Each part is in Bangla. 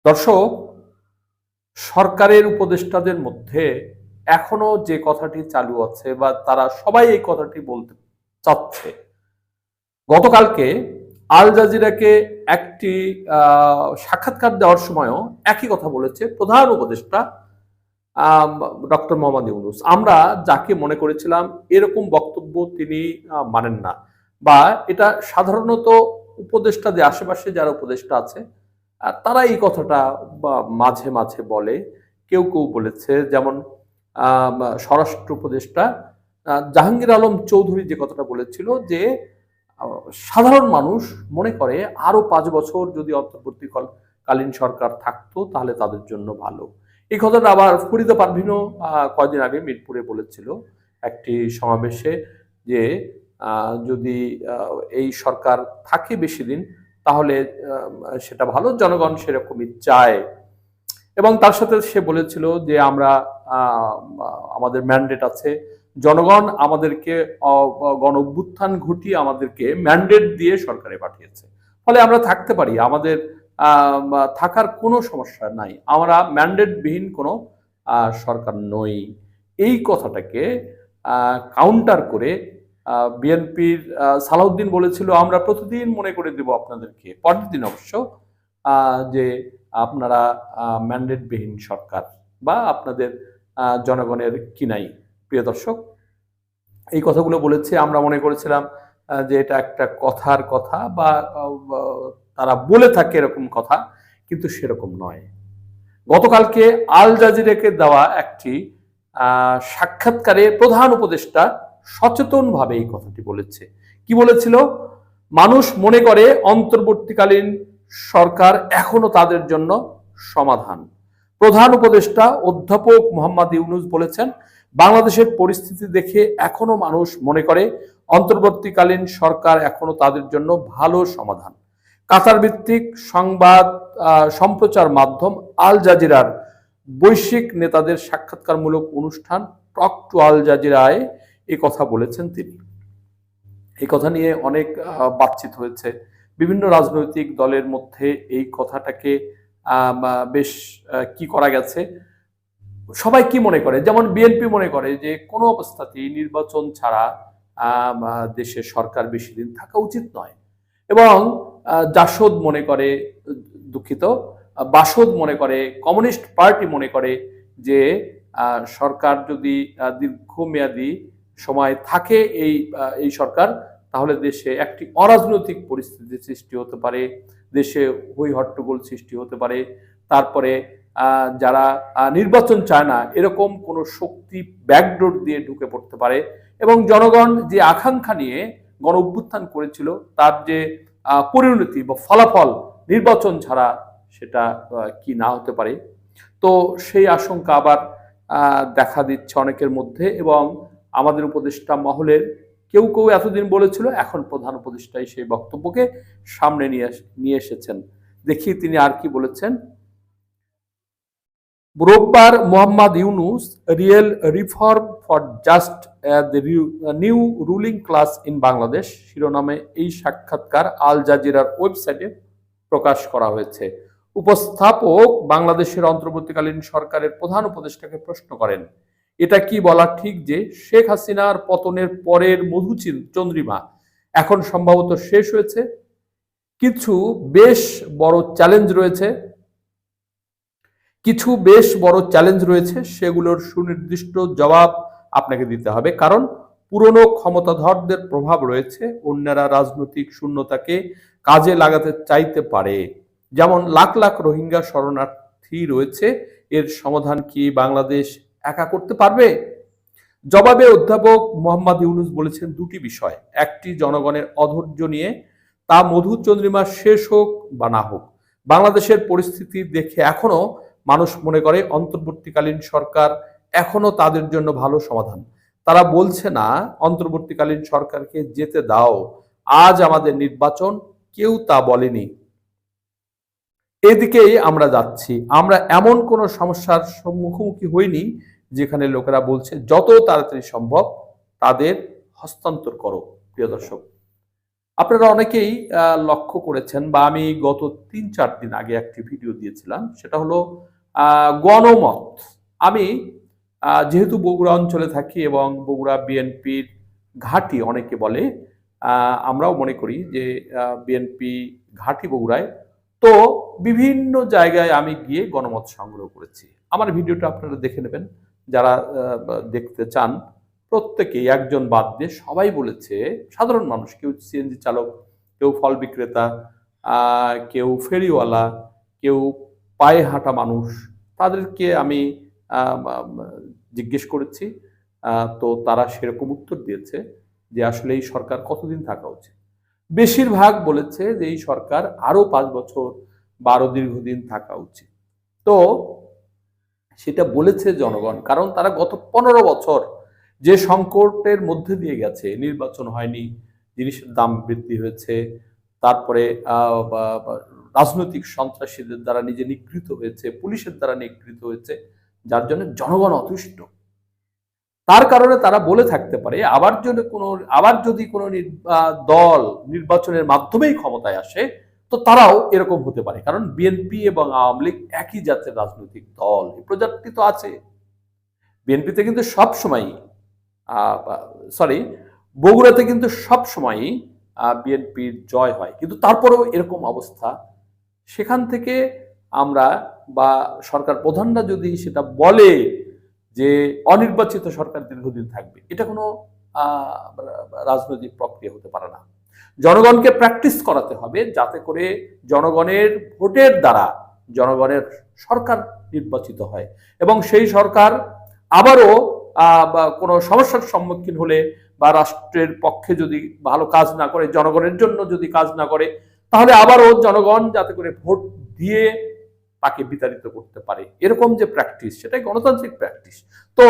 দর্শক, সরকারের উপদেষ্টাদের মধ্যে এখনো যে কথাটি চালু আছে বা তারা সবাই এই কথাটি বলতে চাচ্ছে, গতকালকে আল জাজিরাকে একটি সাক্ষাৎকার দেওয়ার সময়ও একই কথা বলেছে প্রধান উপদেষ্টা ডক্টর মোহাম্মদ ইউনূস। আমরা যাকে মনে করেছিলাম এরকম বক্তব্য তিনি মানেন না, বা এটা সাধারণত উপদেষ্টাদের আশেপাশে যারা উপদেষ্টা আছে তারা এই কথাটা মাঝে মাঝে বলে। কেউ কেউ বলেছে, যেমন স্বরাষ্ট্র উপদেষ্টা জাহাঙ্গীর আলম চৌধুরী যে কথাটা বলেছিল যে সাধারণ মানুষ মনে করে আরো 5 বছর যদি অন্তর্বর্তীকালীন সরকার থাকতো তাহলে তাদের জন্য ভালো। এই কথাটা আবার ফরিদা পারভীনও কয়েকদিন আগে মিরপুরে বলেছিল একটি সমাবেশে, যে যদি এই সরকার থাকে বেশি দিন তাহলে সেটা ভালো, জনগণ সেরকমই চায়। এবং তার সাথে সে বলেছিল যে আমরা আমাদের ম্যান্ডেট আছে, জনগণ আমাদেরকে গণ অভ্যুত্থান ঘটিয়ে আমাদেরকে ম্যান্ডেট দিয়ে সরকারে পাঠিয়েছে, ফলে আমরা থাকতে পারি, আমাদের থাকার কোনো সমস্যা নাই, আমরা ম্যান্ডেটবিহীন কোনো সরকার নই। এই কথাটাকে কাউন্টার করে বিএনপির সালাউদ্দিন বলেছিল আমরা প্রতিদিন মনে করে দেব আপনাদেরকে, পরের দিন অবশ্য, যে আপনারা ম্যান্ডেটবিহীন সরকার বা আপনাদের জনগণের কি নাই। প্রিয় দর্শক, এই কথাগুলো বলেছে, আমরা মনে করেছিলাম যে এটা একটা কথার কথা বা তারা বলে থাকে এরকম কথা, কিন্তু সেরকম নয়। গতকালকে আল জাজিরাকে দেওয়া একটি সাক্ষাৎকারে প্রধান উপদেষ্টা সচেতনভাবে এই কথাটি বলেছে। কি বলেছিল? মানুষ মনে করে অন্তর্বর্তীকালীন সরকার এখনো তাদের জন্য সমাধান। প্রধান উপদেষ্টা অধ্যাপক মোহাম্মদ ইউনূস বলেছেন, বাংলাদেশের পরিস্থিতি দেখে এখনো মানুষ মনে করে অন্তর্বর্তীকালীন সরকার এখনো তাদের জন্য ভালো সমাধান। কাতার ভিত্তিক সংবাদ সম্প্রচার মাধ্যম আল জাজিরার বৈশ্বিক নেতাদের সাক্ষাৎকারমূলক অনুষ্ঠান টক টু আল জাজিরায় এই কথা বলেছেন তিনি। এই কথা নিয়ে অনেক বাতচিত হয়েছে, বিভিন্ন রাজনৈতিক দলের মধ্যে এই কথাটাকে বেশ কি করা গেছে। সবাই কি মনে করে, যেমন বিএনপি মনে করে যে কোনো অবস্থাতেই নির্বাচন ছাড়া দেশে সরকার বেশি দিন থাকা উচিত নয়, এবং জাসদ মনে করে, দুঃখিত, বাসদ মনে করে, কমিউনিস্ট পার্টি মনে করে যে সরকার যদি দীর্ঘমেয়াদী সময় থাকে এই সরকার, তাহলে দেশে একটি অরাজনৈতিক পরিস্থিতি সৃষ্টি হতে পারে, দেশে হই হট্টগোল সৃষ্টি হতে পারে। তারপরে যারা নির্বাচন চায় না এরকম কোনো শক্তি ব্যাকডোর দিয়ে ঢুকে পড়তে পারে, এবং জনগণ যে আকাঙ্ক্ষা নিয়ে গণ অভ্যুত্থান করেছিল তার যে পরিণতি বা ফলাফল নির্বাচন ছাড়া সেটা কি না হতে পারে। তো সেই আশঙ্কা আবার দেখা দিচ্ছে অনেকের মধ্যে, এবং আমাদের উপদেষ্টা মহলের কেউ কেউ এতদিন বলেছিল, এখন প্রধান উপদেষ্টাই সেই বক্তব্যকে সামনে নিয়ে এসেছেন। দেখি তিনি আর কি বলেছেন। রোববার Mohammad Yunus real reform for just the new ruling class in Bangladesh শিরোনামে এই সাক্ষাৎকার আল জাজিরার ওয়েবসাইটে প্রকাশ করা হয়েছে। উপস্থাপক বাংলাদেশের অন্তর্বর্তীকালীন সরকারের প্রধান উপদেষ্টাকে প্রশ্ন করেন, এটা কি বলা ঠিক যে শেখ হাসিনার পতনের পরের মধুচন্দ্রিমা এখন সম্ভবত শেষ হয়েছে? কিছু বেশ বড় চ্যালেঞ্জ রয়েছে, সেগুলোর সুনির্দিষ্ট জবাব আপনাকে দিতে হবে, কারণ পুরনো ক্ষমতাধরদের প্রভাব রয়েছে, অন্যরা রাজনৈতিক শূন্যতাকে কাজে লাগাতে চাইতে পারে। যেমন লাখ লাখ রোহিঙ্গা শরণার্থী রয়েছে, এর সমাধান কি বাংলাদেশ একা করতে পারবে? জবাবে অধ্যাপক মোহাম্মদ ইউনূস বলেছেন দুটি বিষয়, একটি জনগণের অধৈর্য নিয়ে, তা মধুচন্দ্রিমা শেষ হোক বা না হোক, বাংলাদেশের পরিস্থিতি দেখে এখনো মানুষ মনে করে অন্তর্বর্তীকালীন সরকার এখনো তাদের জন্য ভালো সমাধান। তারা বলছে না অন্তর্বর্তীকালীন সরকারকে যেতে দাও, আজ আমাদের নির্বাচন, কেউ তা বলেনি। এদিকেই আমরা যাচ্ছি। আমরা এমন কোনো সমস্যার মুখোমুখি হইনি যেখানে লোকেরা বলছে যত তাড়াতাড়ি সম্ভব তাদের হস্তান্তর করো। প্রিয় দর্শক, আপনারা অনেকেই লক্ষ্য করেছেন বা আমি গত ৩-৪ দিন আগে একটি ভিডিও দিয়েছিলাম, সেটা হলো গণমত। আমি যেহেতু বগুড়া অঞ্চলে থাকি এবং বগুড়া বিএনপির ঘাঁটি অনেকে বলে, আমরাও মনে করি যে বিএনপি ঘাঁটি বগুড়ায়। তো বিভিন্ন জায়গায় আমি গিয়ে গণমত সংগ্রহ করেছি। আমার ভিডিওটা আপনারা দেখে নেবেন যারা দেখতে চান। প্রত্যেকেই একজন বাদ দিয়ে সবাই বলেছে, সাধারণ মানুষ, কেউ সিএনজি চালক, কেউ ফল বিক্রেতা, কেউ ফেরিওয়ালা, কেউ পায়ে হাঁটা মানুষ, তাদেরকে আমি জিজ্ঞেস করেছি। তো তারা সেরকম উত্তর দিয়েছে যে আসলে এই সরকার কতদিন থাকা উচিত। বেশিরভাগ বলেছে যে এই সরকার আরো 5 বছর বা আরো দীর্ঘদিন থাকা উচিত। তো সেটা বলেছে জনগণ, কারণ তারা গত 15 বছর যে সংকটের মধ্যে দিয়ে গেছে, নির্বাচন হয়নি, জিনিসের দাম বৃদ্ধি হয়েছে, তারপরে রাজনৈতিক সন্ত্রাসীদের দ্বারা নিজে নিগৃহীত হয়েছে, পুলিশের দ্বারা নিগৃহীত হয়েছে, যার জন্য জনগণ অতুষ্ট। তার কারণে তারা বলে থাকতে পারে আবার যদি কোনো দল নির্বাচনের মাধ্যমেই ক্ষমতায় আসে, তো তারাও এরকম হতে পারে, কারণ বিএনপি এবং আওয়ামী লীগ একই জাতের রাজনৈতিক দল, এই প্রজাতি তো আছে। বিএনপিতে কিন্তু সবসময়ই বগুড়াতে কিন্তু সবসময়ই বিএনপির জয় হয়, কিন্তু তারপরেও এরকম অবস্থা। সেখান থেকে আমরা বা সরকার প্রধানরা যদি সেটা বলে যে অনির্বাচিত সরকার দীর্ঘদিন থাকবে, এটা কোনো রাজনৈতিক প্রক্রিয়া হতে পারে না। জনগণকে প্র্যাকটিস করাতে হবে যাতে করে জনগণের ভোটের দ্বারা জনগণের সরকার নির্বাচিত হয় এবং সেই সরকার আবারও কোনো সমস্যার সম্মুখীন হলে বা রাষ্ট্রের পক্ষে যদি ভালো কাজ না করে, জনগণের জন্য যদি কাজ না করে, তাহলে আবারও জনগণ যাতে করে ভোট দিয়ে তাকে বিতাড়িত করতে পারে। এরকম যে প্র্যাকটিস, সেটাই গণতান্ত্রিক প্র্যাকটিস। তো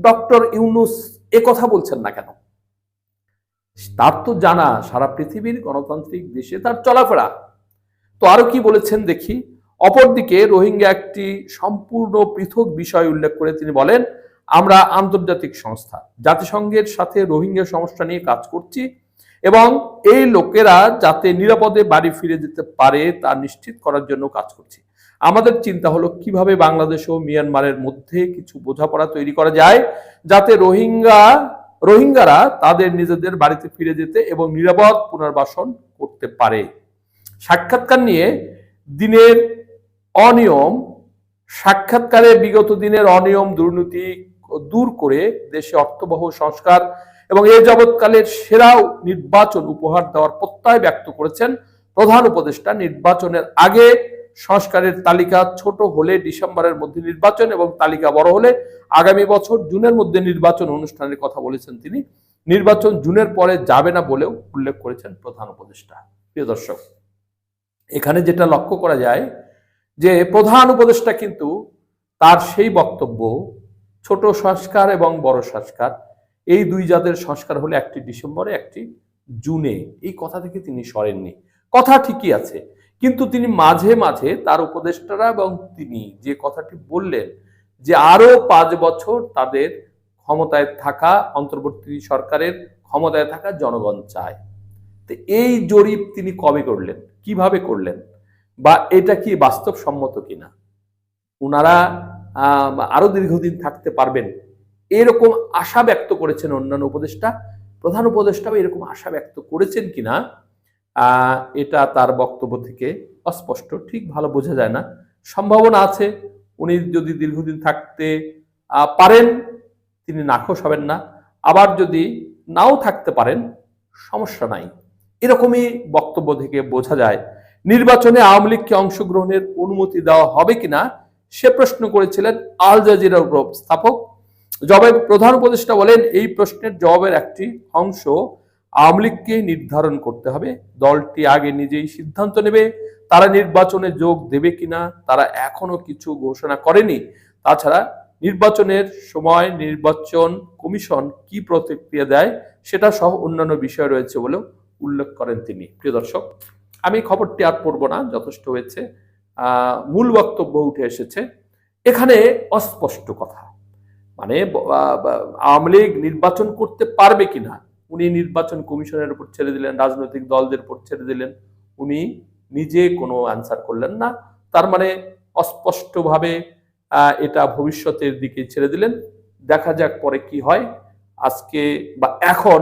ডক্টর ইউনূস কথা বলছেন না কেন? তার তো জানা সারা পৃথিবীর গণতান্ত্রিক দেশে তার চলাফেরা। তো আরো কি বলেছেন দেখি। অপরদিকে রোহিঙ্গা একটি সম্পূর্ণ পৃথক বিষয় উল্লেখ করে তিনি বলেন, আমরা আন্তর্জাতিক সংস্থা জাতিসংঘের সাথে রোহিঙ্গা সমস্যা নিয়ে কাজ করছি এবং এই লোকেরা যাতে নিরাপদে বাড়ি ফিরে যেতে পারে তা নিশ্চিত করার জন্য কাজ করছি। আমাদের চিন্তা হলো কিভাবে বাংলাদেশ ও মিয়ানমারের মধ্যে কিছু বোঝাপড়া তৈরি করা যায় যাতে রোহিঙ্গারা তাদের নিজেদের বাড়িতে ফিরে যেতে এবং নিরাপদ পুনর্বাসন করতে পারে। সাক্ষাৎকার নিয়ে দিনের অনিয়ম, সাক্ষাৎকারে বিগত দিনের অনিয়ম দুর্নীতি দূর করে দেশে অর্থবহ সংস্কার এবং এ যাবৎকালের সেরা নির্বাচন উপহার দেওয়ার প্রত্যয় ব্যক্ত করেছেন প্রধান উপদেষ্টা। নির্বাচনের আগে সংস্কারের তালিকা ছোট হলে ডিসেম্বরের মধ্যে নির্বাচন এবং তালিকা বড় হলে আগামী বছর জুনের মধ্যে নির্বাচন অনুষ্ঠানের কথা বলেছেন তিনি। নির্বাচন জুনের পরে যাবে না বলেও উল্লেখ করেছেন প্রধান উপদেষ্টা। প্রিয় দর্শক, এখানে যেটা লক্ষ্য করা যায় যে প্রধান উপদেষ্টা কিন্তু তার সেই বক্তব্য, ছোট সংস্কার এবং বড় সংস্কার, এই দুই জাতের সংস্কার হলে একটি ডিসেম্বরে একটি জুনে, এই কথা থেকে তিনি সরেননি। কথা ঠিকই আছে, কিন্তু তিনি মাঝে মাঝে তার উপদেষ্টারা এবং তিনি যে কথাটি বললেন যে আরো 5 বছর তাদের ক্ষমতায় থাকা, অন্তর্বর্তী সরকারের ক্ষমতায় থাকা জনগণ চায়। তো এই জরিপ তিনি কবে করলেন, কিভাবে করলেন, বা এটা কি বাস্তবসম্মত কিনা, ওনারা আরো দীর্ঘদিন থাকতে পারবেন এরকম আশা ব্যক্ত করেছেন অন্যান্য উপদেষ্টা, প্রধান উপদেষ্টাও এরকম আশা ব্যক্ত করেছেন কিনা এটা তার বক্তব্য থেকে অস্পষ্ট, ঠিক ভালো বোঝা যায় না। সম্ভাবনা আছে উনি যদি দীর্ঘদিন থাকতে পারেন তিনি নাখোশ হবেন না, আবার যদি নাও থাকতে পারেন সমস্যা নাই, এরকমই বক্তব্য থেকে বোঝা যায়। নির্বাচনে আওয়ামী লীগকে অংশগ্রহণের অনুমতি দেওয়া হবে কিনা সে প্রশ্ন করেছিলেন আল জাজিরার উপস্থাপক। জবাবে প্রধান উপদেষ্টা বলেন, এই প্রশ্নের জবাবের একটি অংশ আওয়ামী লীগকে নির্ধারণ করতে হবে, দলটি আগে নিজেই সিদ্ধান্ত নেবে তারা নির্বাচনে যোগ দেবে কিনা, তারা এখনো কিছু ঘোষণা করেনি। তাছাড়া নির্বাচনের সময় নির্বাচন কমিশন কি প্রতিক্রিয়া দেয় সেটা সহ অন্যান্য বিষয় রয়েছে বলেও উল্লেখ করেন তিনি। প্রিয় দর্শক, আমি খবরটি আর পড়ব না, যথেষ্ট হয়েছে, মূল বক্তব্য উঠে এসেছে। এখানে অস্পষ্ট কথা, মানে আওয়ামী লীগ নির্বাচন করতে পারবে কিনা, উনি নির্বাচন কমিশনের উপর ছেড়ে দিলেন, রাজনৈতিক দলদের উপর ছেড়ে দিলেন, উনি নিজে কোনো অ্যান্সার করলেন না। তার মানে অস্পষ্টভাবে এটা ভবিষ্যতের দিকে ছেড়ে দিলেন। দেখা যাক পরে কি হয়। আজকে বা এখন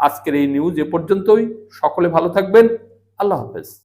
আজকের এই নিউজ এ পর্যন্তই। সকলে ভালো থাকবেন। আল্লাহ হাফেজ।